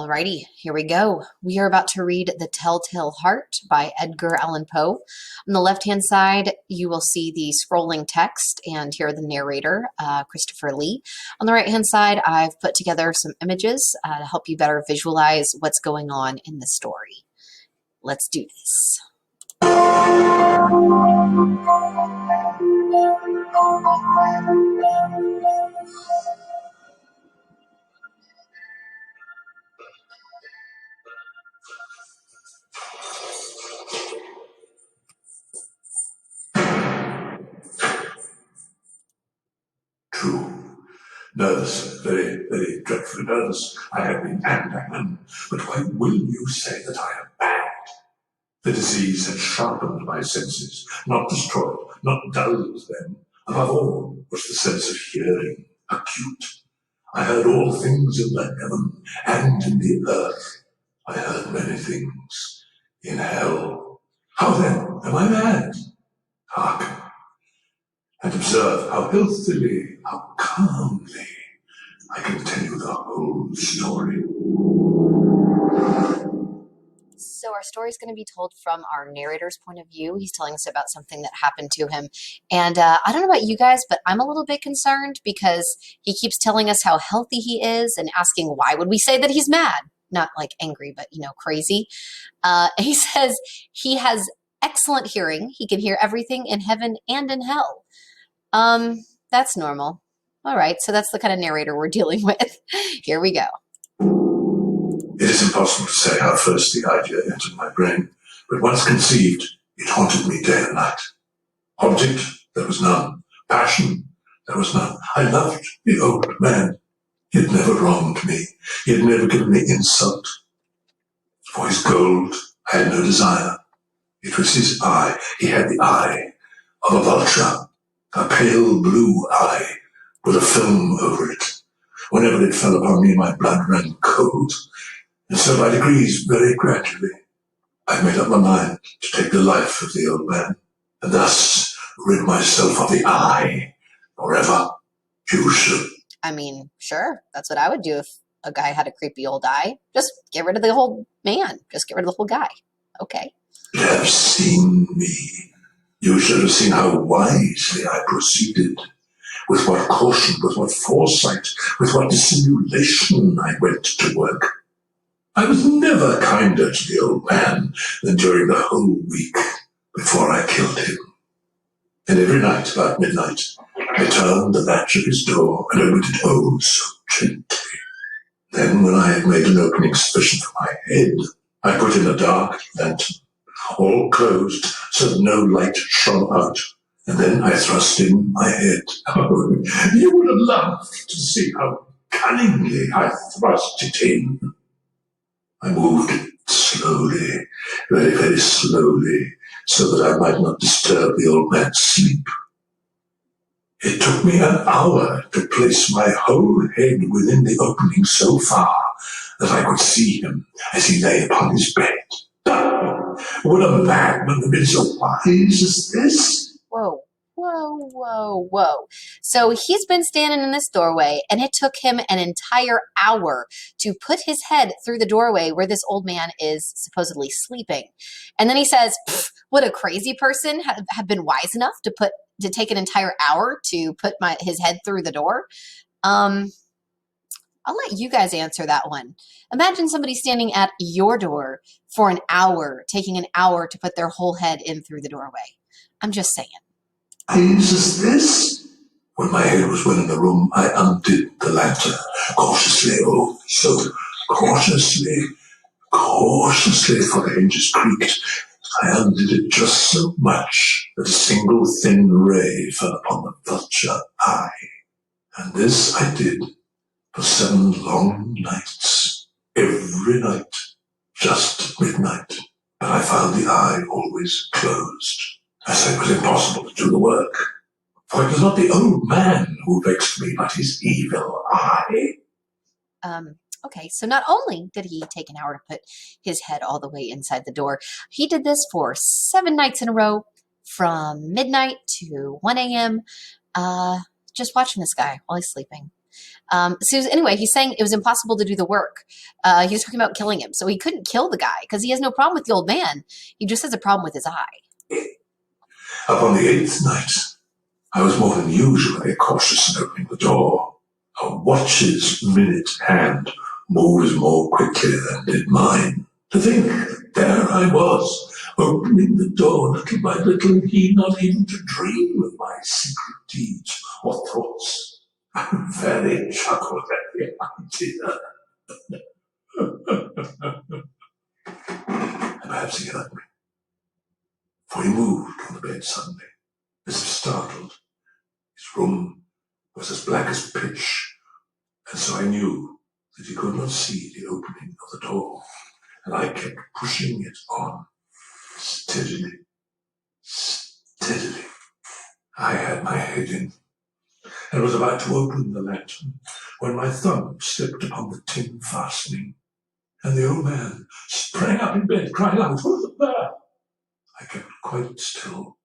Alrighty, here we go. We are about to read The Telltale Heart by Edgar Allan Poe. On the left-hand side, you will see the scrolling text and hear the narrator, Christopher Lee. On the right-hand side, I've put together some images to help you better visualize what's going on in the story. Let's do this. True. Nervous, very, very dreadfully nervous. I have been and am. But why will you say that I am bad? The disease had sharpened my senses, not destroyed, not dulled them. Above all was the sense of hearing, acute. I heard all things in the heaven and in the earth. I heard many things in hell. How then am I mad? Hark, and observe how healthily, how calmly I can tell you the whole story. So our story is going to be told from our narrator's point of view. He's telling us about something that happened to him. And I don't know about you guys, but I'm a little bit concerned because he keeps telling us how healthy he is and asking why would we say that he's mad? Not like angry, but, crazy. He says he has excellent hearing. He can hear everything in heaven and in hell. That's normal. All right, so that's the kind of narrator we're dealing with. Here we go. It is impossible to say how first the idea entered my brain, but once conceived, it haunted me day and night. Object, there was none. Passion, there was none. I loved the old man. He had never wronged me. He had never given me insult. For his gold, I had no desire. It was his eye. He had the eye of a vulture, a pale blue eye with a film over it. Whenever it fell upon me, my blood ran cold. And so by degrees, very gradually, I made up my mind to take the life of the old man, and thus rid myself of the eye forever. You should. I mean, sure, that's what I would do if a guy had a creepy old eye. Just get rid of the whole man. Just get rid of the whole guy. Okay. You have seen me. You should have seen how wisely I proceeded. With what caution, with what foresight, with what dissimulation I went to work. I was never kinder to the old man than during the whole week before I killed him. And every night, about midnight, I turned the latch of his door and opened it oh so gently. Then, when I had made an opening sufficient for my head, I put in a dark lantern, all closed so that no light shone out. And then I thrust in my head. Oh, you would have loved to see how cunningly I thrust it in. I moved it slowly, very, very slowly, so that I might not disturb the old man's sleep. It took me an hour to place my whole head within the opening so far that I could see him as he lay upon his bed. Oh, would a madman have been so wise as this? Whoa, whoa, whoa, whoa. So he's been standing in this doorway, and it took him an entire hour to put his head through the doorway where this old man is supposedly sleeping. And then he says, would a crazy person have been wise enough to take an entire hour to put his head through the door? I'll let you guys answer that one. Imagine somebody standing at your door for an hour, taking an hour to put their whole head in through the doorway. I'm just saying. Wise as this? When my head was well in the room, I undid the lantern, cautiously, oh, so cautiously, for the hinges creaked. I undid it just so much that a single thin ray fell upon the vulture eye. And this I did for 7 long nights, every night, just at midnight. But I found the eye always closed. I said it was impossible to do the work. For it was not the old man who vexed me, but his evil eye. Okay, so not only did he take an hour to put his head all the way inside the door, he did this for 7 nights in a row from midnight to 1 a.m. Just watching this guy while he's sleeping. Anyway, he's saying it was impossible to do the work. He was talking about killing him. So he couldn't kill the guy because he has no problem with the old man. He just has a problem with his eye. Upon the 8th night, I was more than usually cautious in opening the door. A watch's minute hand moves more quickly than did mine. To think that there I was, opening the door little by little, he not even to dream of my secret deeds or thoughts. I very chuckled at the idea. And perhaps he heard me, for he moved on the bed suddenly, as if startled. His room was as black as pitch, and so I knew that he could not see the opening of the door, and I kept pushing it on, steadily, steadily. I had my head in, and was about to open the lantern, when my thumb slipped upon the tin fastening, and the old man sprang up in bed, crying out, "Who's there?" I kept quite still,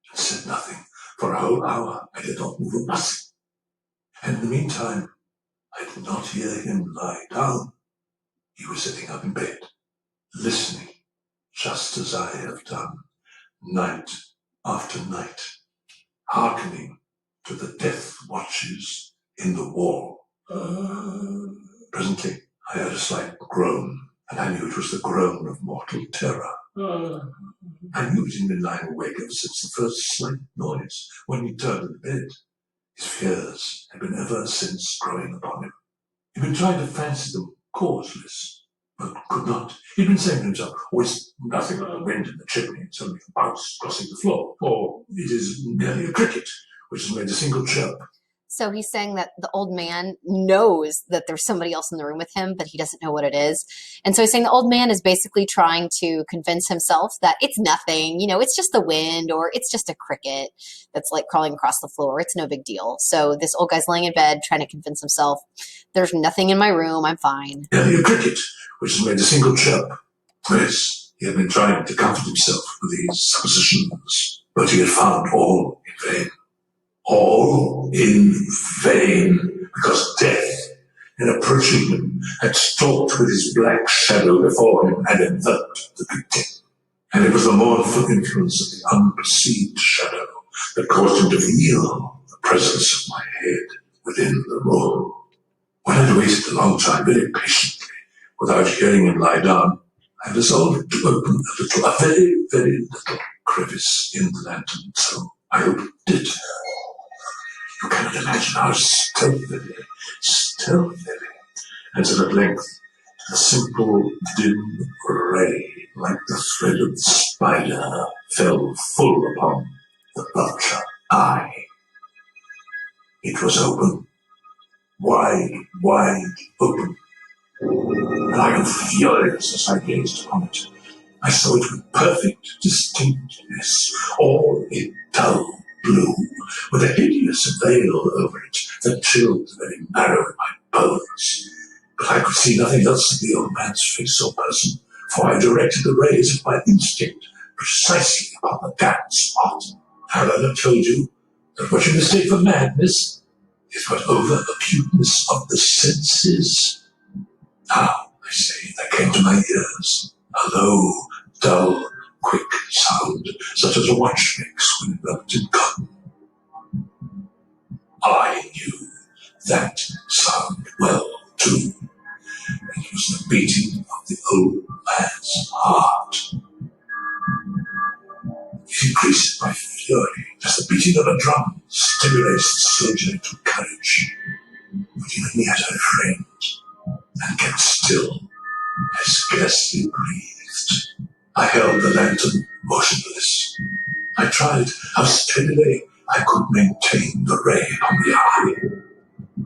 and said nothing. For a whole hour I did not move a muscle, and in the meantime I did not hear him lie down. He was sitting up in bed, listening, just as I have done, night after night, hearkening to the death watches in the wall. Presently I heard a slight groan, and I knew it was the groan of mortal terror. I knew he had been lying awake ever since the first slight noise, when he turned in bed. His fears had been ever since growing upon him. He'd been trying to fancy them causeless, but could not. He'd been saying to himself, "Oh, it's nothing but a wind in the chimney, it's only a mouse crossing the floor," or "it is merely a cricket which has made a single chirp." So he's saying that the old man knows that there's somebody else in the room with him, but he doesn't know what it is. And so he's saying the old man is basically trying to convince himself that it's nothing, it's just the wind, or it's just a cricket that's like crawling across the floor. It's no big deal. So this old guy's laying in bed trying to convince himself, there's nothing in my room, I'm fine. Merely a cricket which has made a single chirp. Yes, he had been trying to comfort himself with these suppositions, but he had found all in vain. All in vain, because death, in approaching him, had stalked with his black shadow before him and enveloped the victim. And it was the mournful influence of the unperceived shadow that caused him to feel the presence of my head within the room. When I had waited a long time, very patiently, without hearing him lie down, I resolved to open a very, very little crevice in the lantern, so I opened it. You cannot imagine how stealthily, until at length a simple dim ray, like the thread of the spider, fell full upon the vulture eye. It was open, wide open, and I grew furious as I gazed upon it. I saw it with perfect distinctness, all in dull blue, with a hideous veil over it that chilled the very marrow in my bones. But I could see nothing else of the old man's face or person, for I directed the rays of my instinct precisely upon the damp spot. Have I not told you that what you mistake for madness is but over-acuteness of the senses? Now, I say, there came to my ears a low, dull, quick sound, such as a watch makes when enveloped in cotton. I knew that sound well, too. It was the beating of the old man's heart. It increased my fury, as the beating of a drum stimulates the soldier into courage. But even yet I refrained, and kept still. I scarcely breathed. I held the lantern motionless. I tried how steadily I could maintain the ray upon the eye.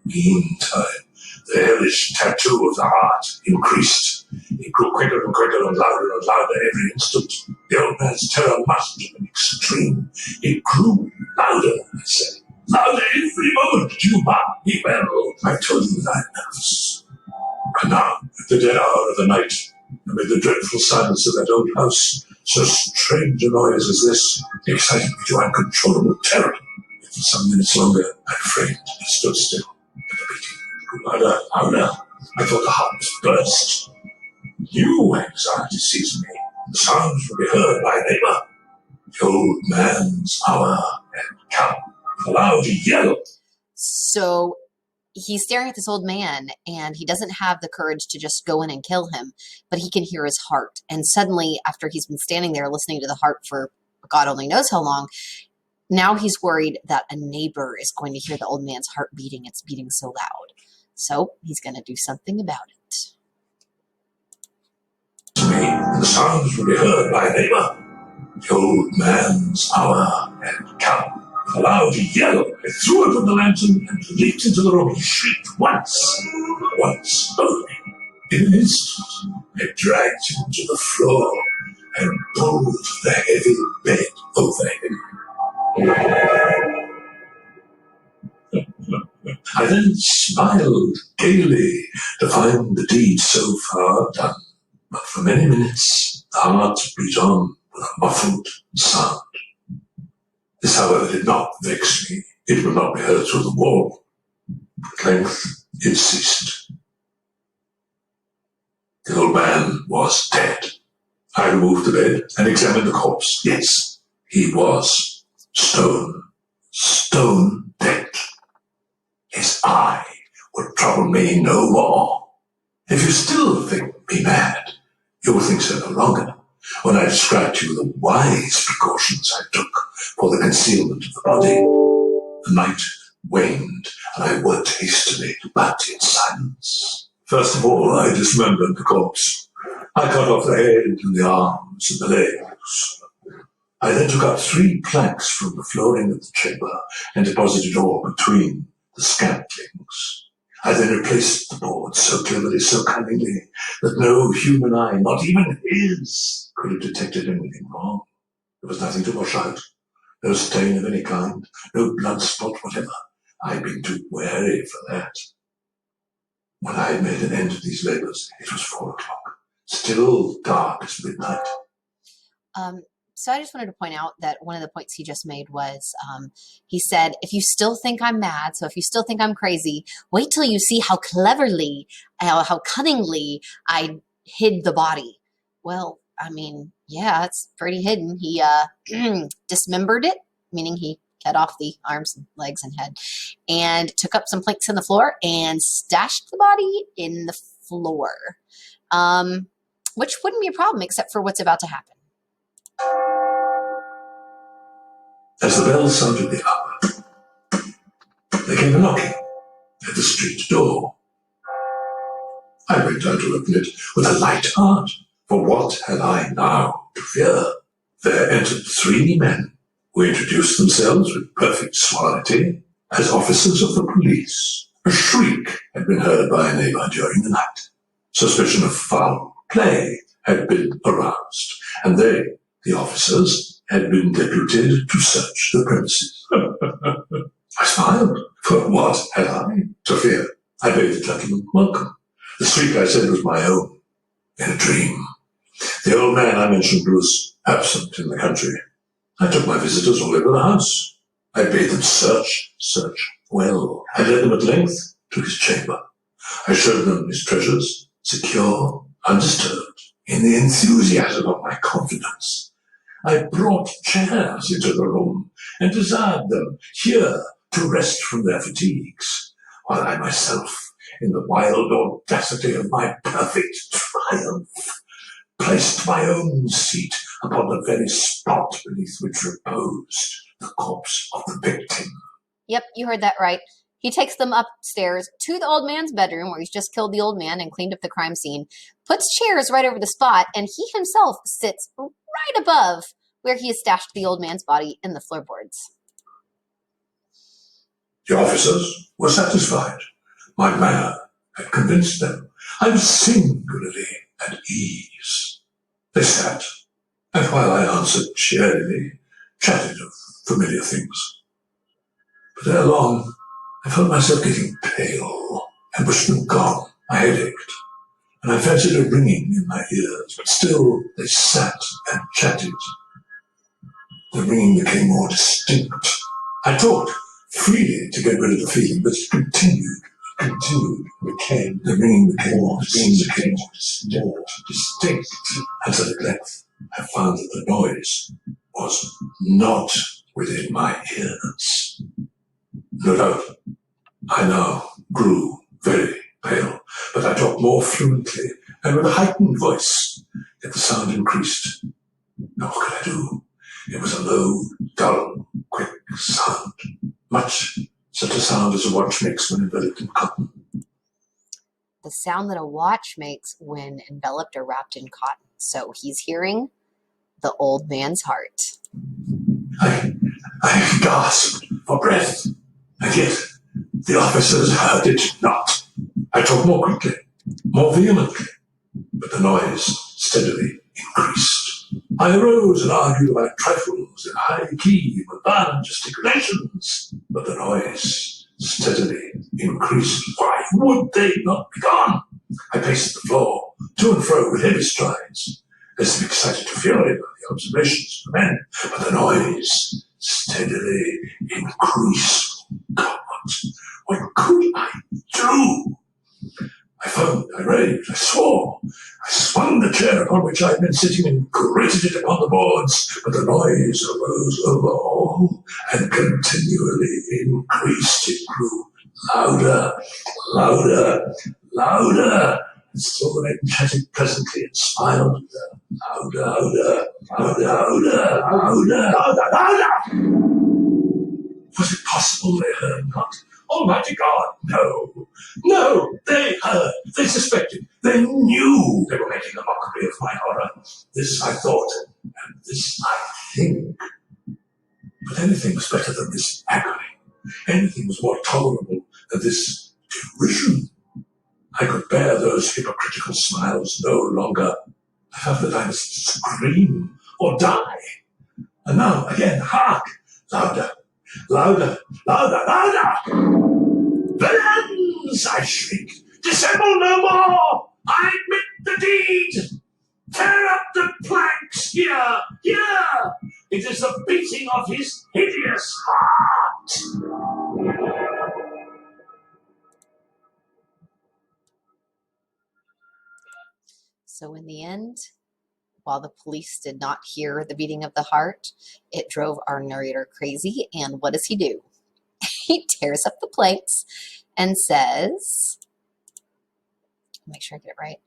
Meantime, the hellish tattoo of the heart increased. It grew quicker and quicker and louder every instant. The old man's terror must have been extreme. It grew louder, I said. Louder every moment, you mark me well. I told you that I am nervous. And now, at the dead hour of the night, amid the dreadful silence of that old house, so strange a noise as this excited me to uncontrollable terror. Yet for some minutes longer, I refrained and stood still. Louder, louder. I thought the heart was burst. New anxiety seized me. The sounds would be heard by a neighbor. The old man's hour had come. With a loud yell. So he's staring at this old man, and he doesn't have the courage to just go in and kill him, but he can hear his heart. And suddenly, after he's been standing there listening to the heart for God only knows how long, now he's worried that a neighbor is going to hear the old man's heart beating. It's beating so loud. So he's going to do something about it. To me, and the sounds would be heard by a neighbor. The old man's hour had come. With a loud yell, I threw open the lantern and leaped into the room. He shrieked once only. In an instant, I dragged him to the floor and pulled the heavy bed over him. I then smiled gaily to find the deed so far done. But for many minutes, the heart beat on with a muffled sound. This, however, did not vex me. It would not be heard through the wall. At length, it ceased. The old man was dead. I removed the bed and examined the corpse. Yes, he was stone dead. His eye would trouble me no more. If you still think me mad, you will think so no longer when I describe to you the wise precautions I took for the concealment of the body. The night waned, and I worked hastily, but in silence. First of all, I dismembered the corpse. I cut off the head and the arms and the legs. I then took out 3 planks from the flooring of the chamber and deposited all between the scantlings. I then replaced the boards so cleverly, so cunningly, that no human eye, not even his, could have detected anything wrong. There was nothing to wash out, no stain of any kind, no blood spot whatever. I'd been too wary for that. When I had made an end of these labors, it was 4 o'clock, still dark as midnight. So I just wanted to point out that one of the points he just made was, he said, if you still think I'm mad, so if you still think I'm crazy, wait till you see how cleverly, how cunningly I hid the body. Well, I mean, yeah, it's pretty hidden. He dismembered it, meaning he cut off the arms and legs and head, and took up some planks in the floor and stashed the body in the floor, which wouldn't be a problem except for what's about to happen. As the bell sounded the hour, there came a knocking at the street door. I went down to open it with a light heart, for what had I now to fear? There entered 3 men who introduced themselves with perfect suavity as officers of the police. A shriek had been heard by a neighbor during the night. Suspicion of foul play had been aroused, and they, the officers, had been deputed to search the premises. I smiled, for what had I to fear? I bade the gentleman welcome. The street, I said, was my own, in a dream. The old man I mentioned was absent in the country. I took my visitors all over the house. I bade them search well. I led them at length to his chamber. I showed them his treasures, secure, undisturbed, in the enthusiasm of my confidence. I brought chairs into the room and desired them here to rest from their fatigues, while I myself, in the wild audacity of my perfect triumph, placed my own seat upon the very spot beneath which reposed the corpse of the victim. Yep, you heard that right. He takes them upstairs to the old man's bedroom where he's just killed the old man and cleaned up the crime scene, puts chairs right over the spot, and he himself sits right above where he has stashed the old man's body in the floorboards. The officers were satisfied. My manner had convinced them. I was singularly at ease. They sat, and while I answered cheerily, chatted of familiar things. But ere long, I felt myself getting pale and wished them gone. My head ached, and I fancied a ringing in my ears, but still they sat and chatted. The ringing became more distinct. I talked freely to get rid of the feeling, but it continued. continued, the ringing became more distinct, until at length I found that the noise was not within my ears. No doubt, I now grew very pale, but I talked more fluently and with a heightened voice, yet the sound increased. Now what could I do? It was a low, dull, quick sound, much such a sound as a watch makes when enveloped in cotton. The sound that a watch makes when enveloped or wrapped in cotton. So he's hearing the old man's heart. I gasped for breath, and yet the officers heard it not. I talked more quickly, more vehemently, but the noise steadily increased. I arose and argued about trifles in high key with violent gesticulations, but the noise steadily increased. Why would they not be gone? I paced the floor, to and fro with heavy strides, as if excited to fury by the observations of the men, but the noise steadily increased. God, what could I do? I foamed, I raved, I swore. I swung the chair upon which I had been sitting and grated it upon the boards, but the noise arose over all and continually increased. It grew louder, louder, louder. And still the men chatted pleasantly and smiled. Louder, louder, louder, louder, louder, louder, louder. Was it possible they heard not? Almighty God, no. No, they heard, they suspected, they knew they were making a mockery of my horror. This I thought, and this I think. But anything was better than this agony. Anything was more tolerable than this derision. I could bear those hypocritical smiles no longer. I felt that I must scream or die. And now, again, hark! Louder, louder, louder, louder! Villains! I shrieked. Dissemble no more! I admit the deed! Tear up the planks here! Here! It is the beating of his hideous heart! So in the end, while the police did not hear the beating of the heart, it drove our narrator crazy. And what does he do? He tears up the planks and says, make sure I get it right.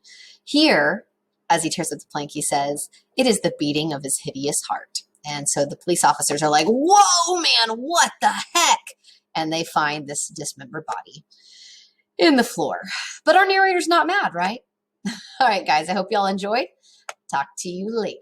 Here, as he tears up the plank, he says, it is the beating of his hideous heart. And so the police officers are like, whoa, man, what the heck? And they find this dismembered body in the floor. But our narrator's not mad, right? All right, guys, I hope y'all enjoyed. Talk to you later.